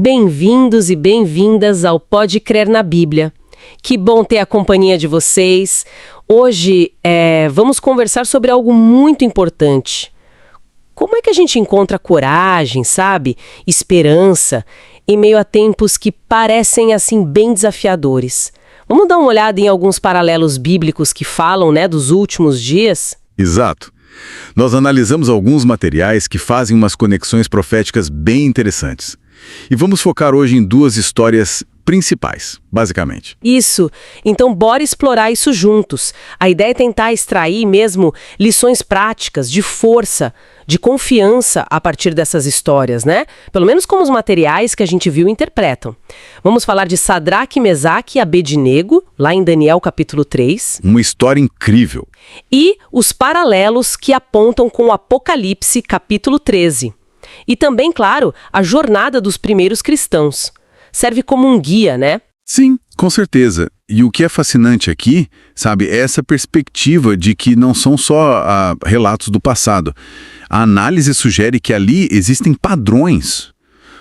Bem-vindos e bem-vindas ao Pode Crer na Bíblia. Que bom ter a companhia de vocês. Hoje vamos conversar sobre algo muito importante. Como é que a gente encontra coragem, sabe? Esperança, em meio a tempos que parecem assim bem desafiadores. Vamos dar uma olhada em alguns paralelos bíblicos que falam, dos últimos dias? Exato. Nós analisamos alguns materiais que fazem umas conexões proféticas bem interessantes. E vamos focar hoje em duas histórias principais, basicamente. Isso. Então, bora explorar isso juntos. A ideia é tentar extrair mesmo lições práticas, de força, de confiança a partir dessas histórias, né? Pelo menos como os materiais que a gente viu interpretam. Vamos falar de Sadraque, Mesaque e Abednego, lá em Daniel capítulo 3. Uma história incrível. E os paralelos que apontam com o Apocalipse capítulo 13. E também, claro, a jornada dos primeiros cristãos. Serve como um guia, né? Sim, com certeza. E o que é fascinante aqui, sabe, é essa perspectiva de que não são só relatos do passado. A análise sugere que ali existem padrões.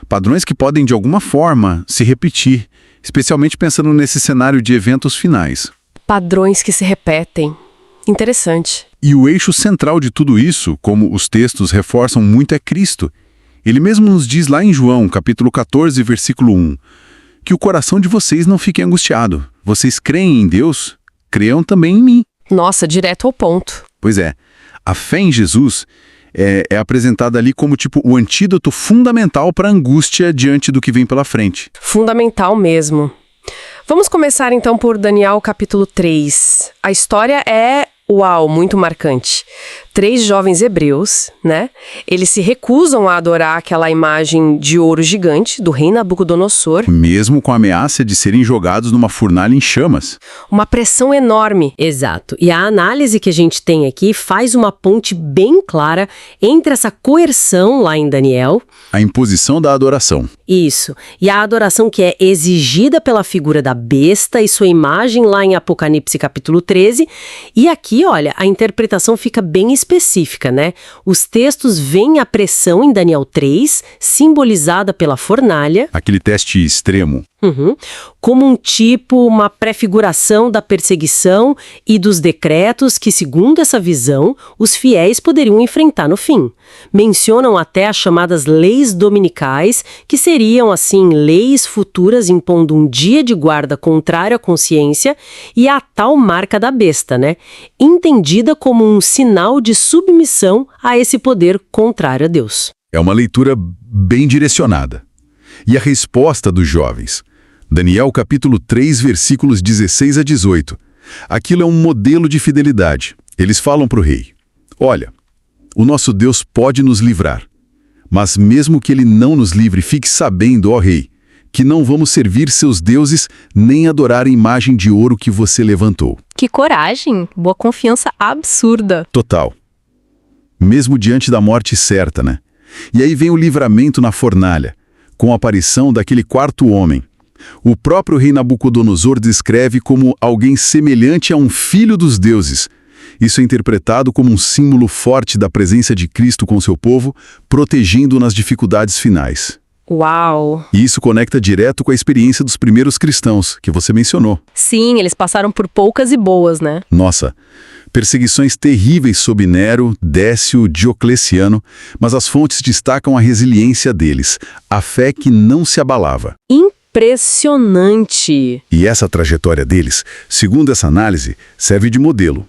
Padrões que podem, de alguma forma, se repetir, especialmente pensando nesse cenário de eventos finais. Padrões que se repetem. Interessante. E o eixo central de tudo isso, como os textos reforçam muito, é Cristo. Ele mesmo nos diz lá em João, capítulo 14, versículo 1, que o coração de vocês não fique angustiado. Vocês creem em Deus, creiam também em mim. Nossa, direto ao ponto. Pois é, a fé em Jesus é apresentada ali como tipo o antídoto fundamental para a angústia diante do que vem pela frente. Fundamental mesmo. Vamos começar então por Daniel capítulo 3. A história é, muito marcante. 3 jovens hebreus, Eles se recusam a adorar aquela imagem de ouro gigante do rei Nabucodonosor. Mesmo com a ameaça de serem jogados numa fornalha em chamas. Uma pressão enorme. Exato. E a análise que a gente tem aqui faz uma ponte bem clara entre essa coerção lá em Daniel. A imposição da adoração. Isso. E a adoração que é exigida pela figura da besta e sua imagem lá em Apocalipse capítulo 13. E aqui, olha, a interpretação fica bem específica, Os textos veem a pressão em Daniel 3, simbolizada pela fornalha. Aquele teste extremo. Como uma prefiguração da perseguição e dos decretos que, segundo essa visão, os fiéis poderiam enfrentar no fim. Mencionam até as chamadas leis dominicais, que seriam, assim, leis futuras impondo um dia de guarda contrário à consciência e a tal marca da besta, Entendida como um sinal de submissão a esse poder contrário a Deus. É uma leitura bem direcionada. E a resposta dos jovens? Daniel capítulo 3, versículos 16 a 18. Aquilo é um modelo de fidelidade. Eles falam para o rei: olha, o nosso Deus pode nos livrar, mas mesmo que ele não nos livre, fique sabendo, ó rei, que não vamos servir seus deuses nem adorar a imagem de ouro que você levantou. Que coragem! Boa confiança absurda. Total. Mesmo diante da morte certa, E aí vem o livramento na fornalha, com a aparição daquele quarto homem. O próprio rei Nabucodonosor descreve como alguém semelhante a um filho dos deuses. Isso é interpretado como um símbolo forte da presença de Cristo com seu povo, protegendo-o nas dificuldades finais. Uau! E isso conecta direto com a experiência dos primeiros cristãos, que você mencionou. Sim, eles passaram por poucas e boas, Nossa, perseguições terríveis sob Nero, Décio, Diocleciano, mas as fontes destacam a resiliência deles, a fé que não se abalava. Impressionante! E essa trajetória deles, segundo essa análise, serve de modelo.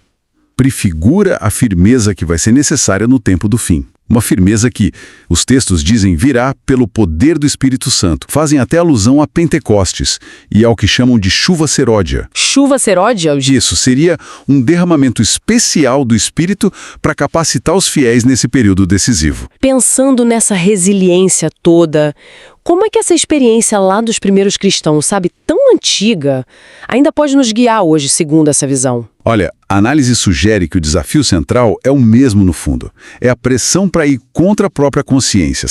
Prefigura a firmeza que vai ser necessária no tempo do fim. Uma firmeza que, os textos dizem, virá pelo poder do Espírito Santo. Fazem até alusão a Pentecostes e ao que chamam de chuva seródia. Chuva seródia? Isso, seria um derramamento especial do Espírito para capacitar os fiéis nesse período decisivo. Pensando nessa resiliência toda, como é que essa experiência lá dos primeiros cristãos, tão antiga, ainda pode nos guiar hoje, segundo essa visão? Olha, a análise sugere que o desafio central é o mesmo no fundo. É a pressão para ir contra a própria consciência,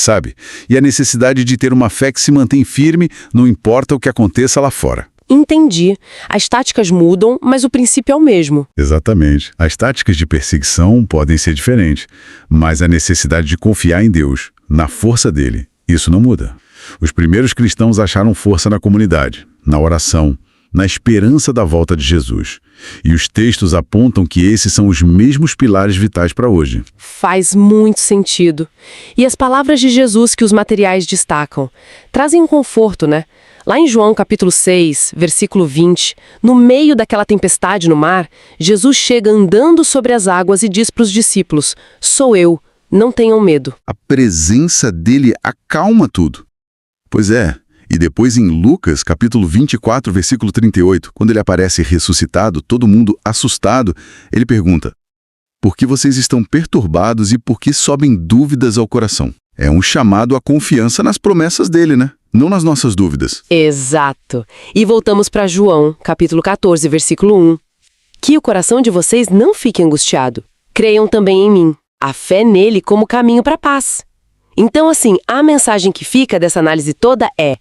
E a necessidade de ter uma fé que se mantém firme, não importa o que aconteça lá fora. Entendi. As táticas mudam, mas o princípio é o mesmo. Exatamente. As táticas de perseguição podem ser diferentes, mas a necessidade de confiar em Deus, na força dele, isso não muda. Os primeiros cristãos acharam força na comunidade, na oração, na esperança da volta de Jesus. E os textos apontam que esses são os mesmos pilares vitais para hoje. Faz muito sentido. E as palavras de Jesus que os materiais destacam trazem um conforto, né? Lá em João capítulo 6, versículo 20, no meio daquela tempestade no mar, Jesus chega andando sobre as águas e diz para os discípulos: "Sou eu, não tenham medo." A presença dele acalma tudo. Pois é, e depois em Lucas, capítulo 24, versículo 38, quando ele aparece ressuscitado, todo mundo assustado, ele pergunta: "Por que vocês estão perturbados e por que sobem dúvidas ao coração?" É um chamado à confiança nas promessas dele, né? Não nas nossas dúvidas. Exato. E voltamos para João, capítulo 14, versículo 1. "Que o coração de vocês não fique angustiado. Creiam também em mim. A fé nele como caminho para a paz." Então, assim, a mensagem que fica dessa análise toda é: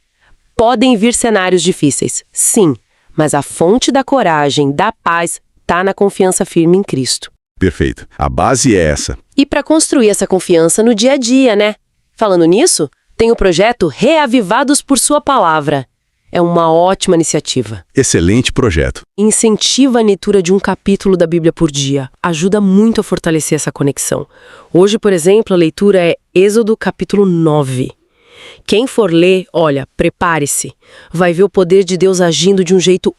podem vir cenários difíceis, sim, mas a fonte da coragem, da paz, está na confiança firme em Cristo. Perfeito. A base é essa. E para construir essa confiança no dia a dia, né? Falando nisso, tem o projeto Reavivados por Sua Palavra. É uma ótima iniciativa. Excelente projeto. Incentiva a leitura de um capítulo da Bíblia por dia. Ajuda muito a fortalecer essa conexão. Hoje, por exemplo, a leitura é Êxodo capítulo 9. Quem for ler, olha, prepare-se. Vai ver o poder de Deus agindo de um jeito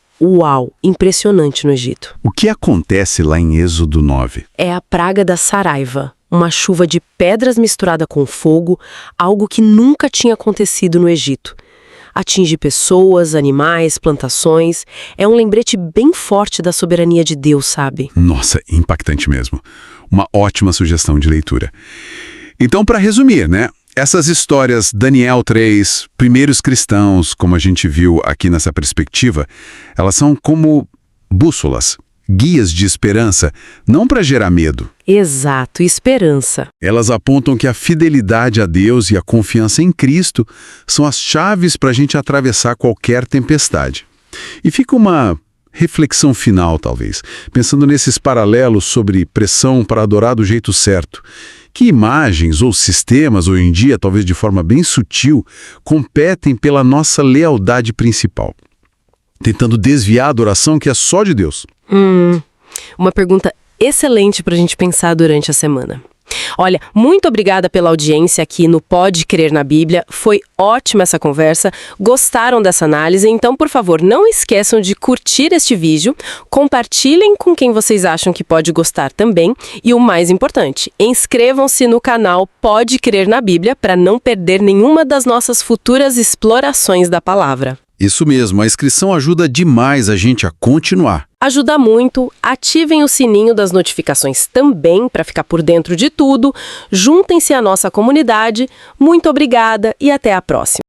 impressionante no Egito. O que acontece lá em Êxodo 9? É a praga da saraiva. Uma chuva de pedras misturada com fogo, algo que nunca tinha acontecido no Egito. Atinge pessoas, animais, plantações. É um lembrete bem forte da soberania de Deus, sabe? Nossa, impactante mesmo. Uma ótima sugestão de leitura. Então, para resumir, né? Essas histórias, Daniel 3, primeiros cristãos, como a gente viu aqui nessa perspectiva, elas são como bússolas, guias de esperança, não para gerar medo. Exato, esperança. Elas apontam que a fidelidade a Deus e a confiança em Cristo são as chaves para a gente atravessar qualquer tempestade. E fica uma reflexão final, talvez, pensando nesses paralelos sobre pressão para adorar do jeito certo. Que imagens ou sistemas, hoje em dia, talvez de forma bem sutil, competem pela nossa lealdade principal, tentando desviar a adoração que é só de Deus? Uma pergunta excelente para a gente pensar durante a semana. Olha, muito obrigada pela audiência aqui no Pode Crer na Bíblia. Foi ótima essa conversa. Gostaram dessa análise? Então, por favor, não esqueçam de curtir este vídeo, compartilhem com quem vocês acham que pode gostar também e o mais importante, inscrevam-se no canal Pode Crer na Bíblia para não perder nenhuma das nossas futuras explorações da palavra. Isso mesmo, a inscrição ajuda demais a gente a continuar. Ajuda muito, ativem o sininho das notificações também para ficar por dentro de tudo, juntem-se à nossa comunidade. Muito obrigada e até a próxima.